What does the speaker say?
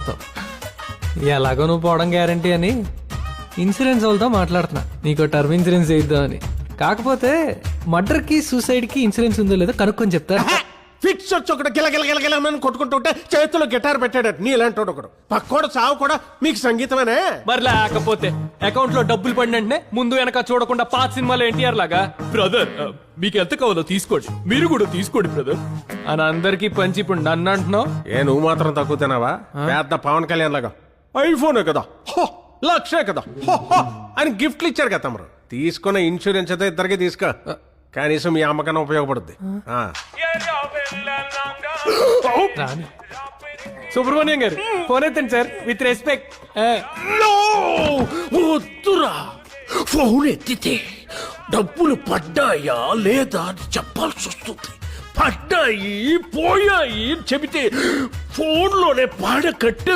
వస్తావు. ఎలాగో నువ్వు పోవడం గ్యారంటీ అని ఇన్సూరెన్స్ వాళ్ళతో మాట్లాడుతున్నా, నీకు టర్మ్ ఇన్సూరెన్స్ చేయిద్దామని. కాకపోతే మర్డర్కి సూసైడ్కి ఇన్సూరెన్స్ ఉందో లేదో కనుక్కొని చెప్తారు. ఫిక్స్ వచ్చి ఒకటి గిలగిలగిలగిలమని కొట్టుకుంటుంటే చేతిలో గిటార్ పెట్టాడు నీ ఇలాంటి ఒకడు. పక్కోడు చావు కూడా మీకు సంగీతమేనే. మరి లేకపోతే అకౌంట్ లో డబ్బులు పడినంటే ముందు వెనక చూడకుండా పాత సినిమాలో ఎన్టీఆర్ లాగా బ్రదర్ మీకు ఎంత కావాలో తీసుకోండి, మీరు కూడా తీసుకోండి బ్రదర్ అని అందరికి పంచి ఇప్పుడు నన్ను అంటున్నావు. నువ్వు మాత్రం తక్కువ తినావా? పెద్ద పవన్ కళ్యాణ్ లాగా ఐఫోనే కదా, లక్షే కదా అని గిఫ్ట్లు ఇచ్చారు కదా తమరు. తీసుకున్న ఇన్సూరెన్స్ అయితే ఇద్దరికి తీసుకో, కనీసం మీ అమ్మకన్నా ఉపయోగపడుద్ది. సుబ్రహ్మణ్యం గారు ఫోన్ ఎత్తండి సార్, విత్ రెస్పెక్ట్. వద్దురా, ఫోన్ ఎత్తితే డబ్బులు పడ్డాయా లేదా అని చెప్పాల్సి వస్తుంది. పడ్డాయి పోయాయి చెబితే ఫోన్లోనే పాడ కట్టే